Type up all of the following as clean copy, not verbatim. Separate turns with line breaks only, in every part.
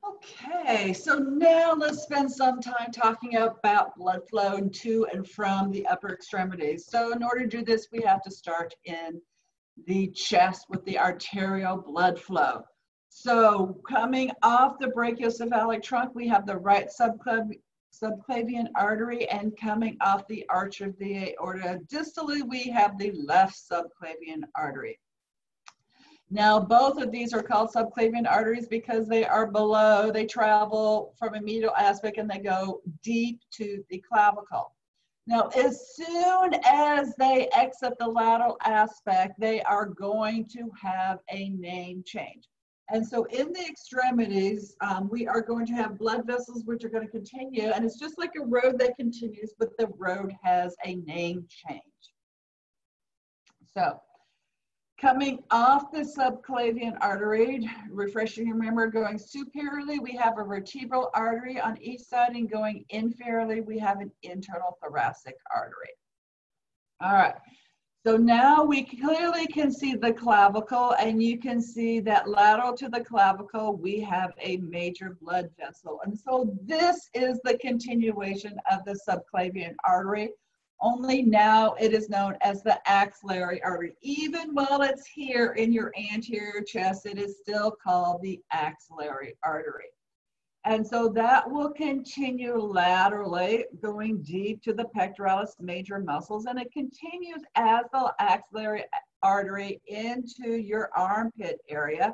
Okay, so now let's spend some time talking about blood flow to and from the upper extremities. So in order to do this, we have to start in the chest with the arterial blood flow. So coming off the brachiocephalic trunk, we have the right subclavian artery, and coming off the arch of the aorta distally, we have the left subclavian artery. Now, both of these are called subclavian arteries because they are below, they travel from a medial aspect and they go deep to the clavicle. Now, as soon as they exit the lateral aspect, they are going to have a name change. And so in the extremities, we are going to have blood vessels which are going to continue, and it's just like a road that continues, but the road has a name change. So, coming off the subclavian artery, refreshing your memory, going superiorly, we have a vertebral artery on each side, and going inferiorly, we have an internal thoracic artery. All right, so now we clearly can see the clavicle, and you can see that lateral to the clavicle, we have a major blood vessel. And so this is the continuation of the subclavian artery. Only now it is known as the axillary artery. Even while it's here in your anterior chest, it is still called the axillary artery. And so that will continue laterally, going deep to the pectoralis major muscles, and it continues as the axillary artery into your armpit area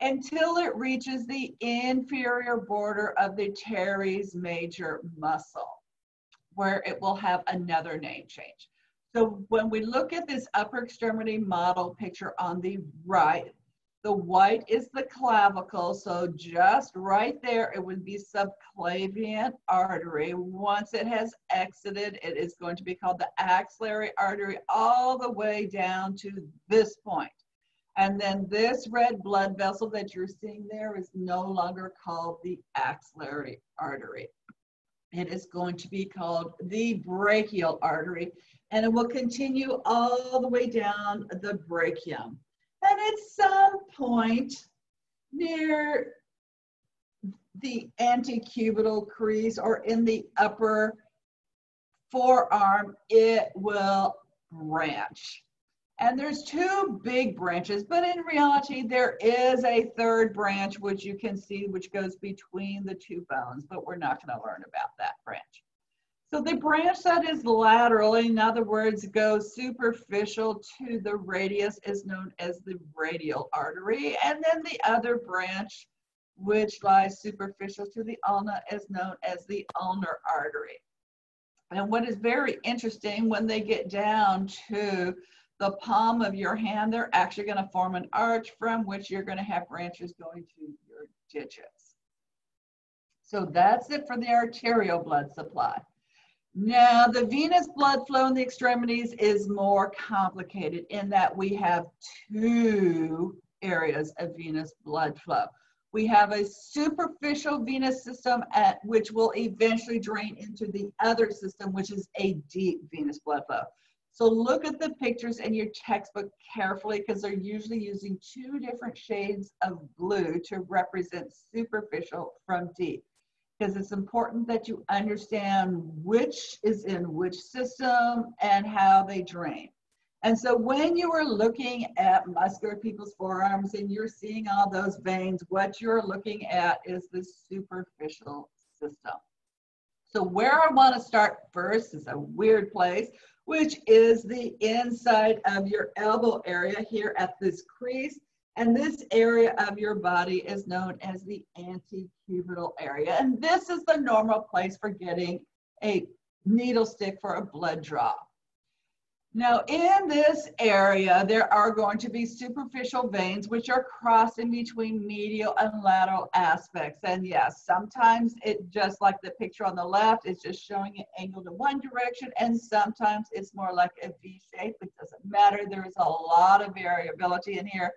until it reaches the inferior border of the teres major muscle, where it will have another name change. So when we look at this upper extremity model picture on the right, the white is the clavicle, so just right there, it would be subclavian artery. Once it has exited, it is going to be called the axillary artery all the way down to this point. And then this red blood vessel that you're seeing there is no longer called the axillary artery. It is going to be called the brachial artery, and it will continue all the way down the brachium. And at some point near the antecubital crease or in the upper forearm, it will branch. And there's two big branches, but in reality, there is a third branch, which you can see, which goes between the two bones, but we're not going to learn about that branch. So the branch that is lateral, in other words, goes superficial to the radius, is known as the radial artery. And then the other branch, which lies superficial to the ulna, is known as the ulnar artery. And what is very interesting, when they get down to the palm of your hand, they're actually going to form an arch from which you're going to have branches going to your digits. So that's it for the arterial blood supply. Now, the venous blood flow in the extremities is more complicated in that we have two areas of venous blood flow. We have a superficial venous system which will eventually drain into the other system, which is a deep venous blood flow. So look at the pictures in your textbook carefully, because they're usually using two different shades of blue to represent superficial from deep. Because it's important that you understand which is in which system and how they drain. And so when you are looking at muscular people's forearms and you're seeing all those veins, what you're looking at is the superficial system. So where I want to start first is a weird place, which is the inside of your elbow area here at this crease. And this area of your body is known as the antecubital area. And this is the normal place for getting a needle stick for a blood draw. Now, in this area, there are going to be superficial veins, which are crossing between medial and lateral aspects. And yes, sometimes it, just like the picture on the left, it's just showing an angle to one direction, and sometimes it's more like a V shape. It doesn't matter. There is a lot of variability in here.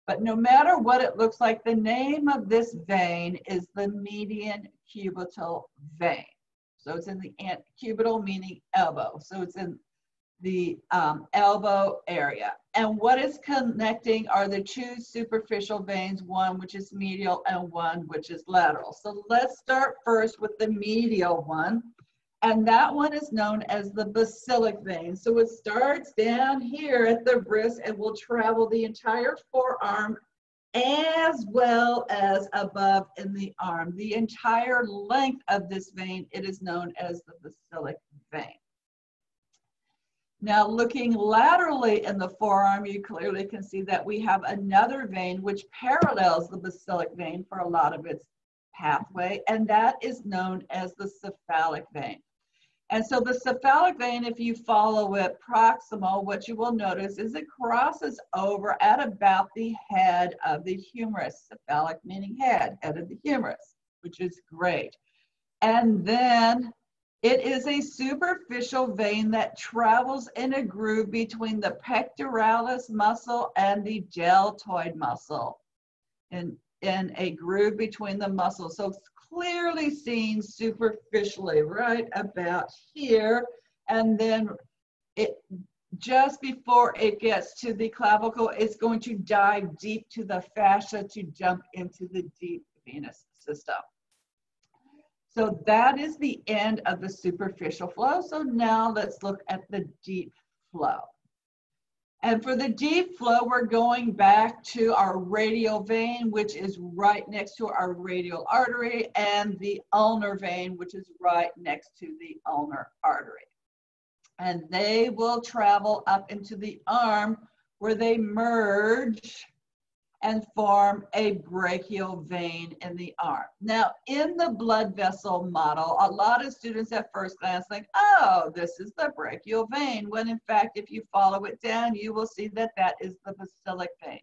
But no matter what it looks like, the name of this vein is the median cubital vein. So it's in the cubital, meaning elbow. So it's in the elbow area. And what is connecting are the two superficial veins, one which is medial and one which is lateral. So let's start first with the medial one. And that one is known as the basilic vein. So it starts down here at the wrist and will travel the entire forearm as well as above in the arm. The entire length of this vein, it is known as the basilic vein. Now looking laterally in the forearm, you clearly can see that we have another vein which parallels the basilic vein for a lot of its pathway, and that is known as the cephalic vein. And so the cephalic vein, if you follow it proximal, what you will notice is it crosses over at about the head of the humerus. Cephalic meaning head of the humerus, which is great. And then it is a superficial vein that travels in a groove between the pectoralis muscle and the deltoid muscle, in a groove between the muscles. So it's clearly seen superficially right about here, and then it just before it gets to the clavicle, it's going to dive deep to the fascia to jump into the deep venous system. So that is the end of the superficial flow. So now let's look at the deep flow. And for the deep flow, we're going back to our radial vein, which is right next to our radial artery, and the ulnar vein, which is right next to the ulnar artery. And they will travel up into the arm where they merge and form a brachial vein in the arm. Now, in the blood vessel model, a lot of students at first glance think, oh, this is the brachial vein, when in fact, if you follow it down, you will see that that is the basilic vein.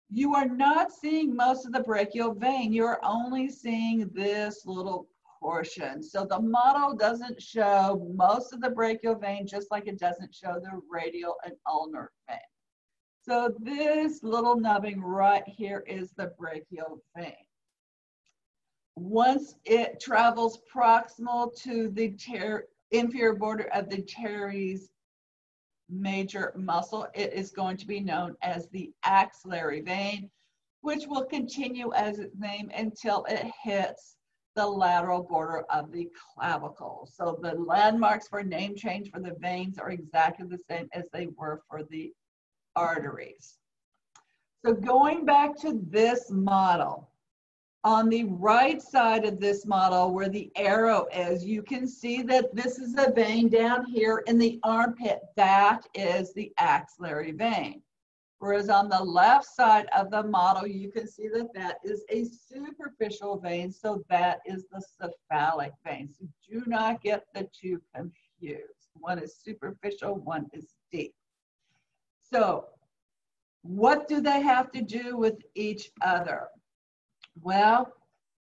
You are not seeing most of the brachial vein. You're only seeing this little portion. So the model doesn't show most of the brachial vein, just like it doesn't show the radial and ulnar vein. So this little nubbing right here is the brachial vein. Once it travels proximal to the inferior border of the teres major muscle, it is going to be known as the axillary vein, which will continue as its name until it hits the lateral border of the clavicle. So the landmarks for name change for the veins are exactly the same as they were for the arteries. So going back to this model, on the right side of this model where the arrow is, you can see that this is a vein down here in the armpit. That is the axillary vein. Whereas on the left side of the model, you can see that that is a superficial vein. So that is the cephalic vein. So do not get the two confused. One is superficial, one is deep. So what do they have to do with each other? Well,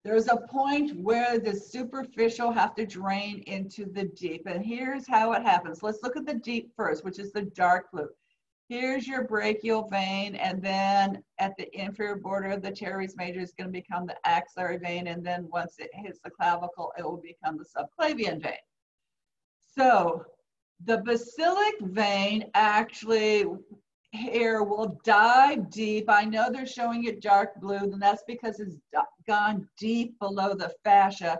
there's a point where the superficial have to drain into the deep, and here's how it happens. Let's look at the deep first, which is the dark blue. Here's your brachial vein, and then at the inferior border of the teres major is going to become the axillary vein, and then once it hits the clavicle, it will become the subclavian vein. So the basilic vein actually here will dive deep. I know they're showing it dark blue, and that's because it's gone deep below the fascia.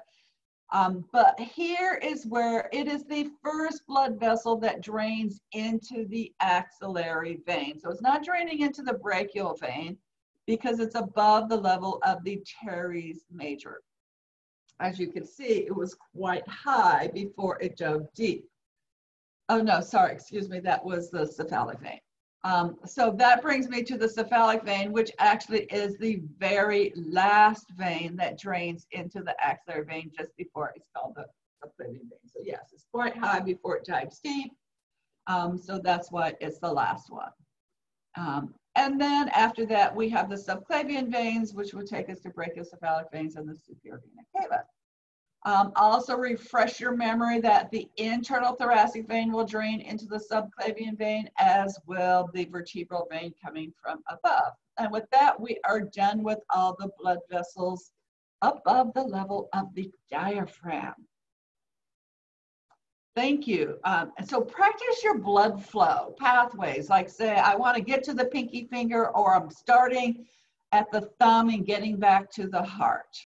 But here is where it is the first blood vessel that drains into the axillary vein. So it's not draining into the brachial vein because it's above the level of the teres major. As you can see, it was quite high before it dove deep. Oh no, sorry, excuse me, that was the cephalic vein. So that brings me to the cephalic vein, which actually is the very last vein that drains into the axillary vein just before it's called the subclavian vein. So yes, it's quite high before it dives deep. So that's why it's the last one. And then after that, we have the subclavian veins, which will take us to brachiocephalic veins and the superior vena cava. Also refresh your memory that the internal thoracic vein will drain into the subclavian vein, as will the vertebral vein coming from above. And with that, we are done with all the blood vessels above the level of the diaphragm. Thank you. And so practice your blood flow pathways. Like say, I want to get to the pinky finger, or I'm starting at the thumb and getting back to the heart.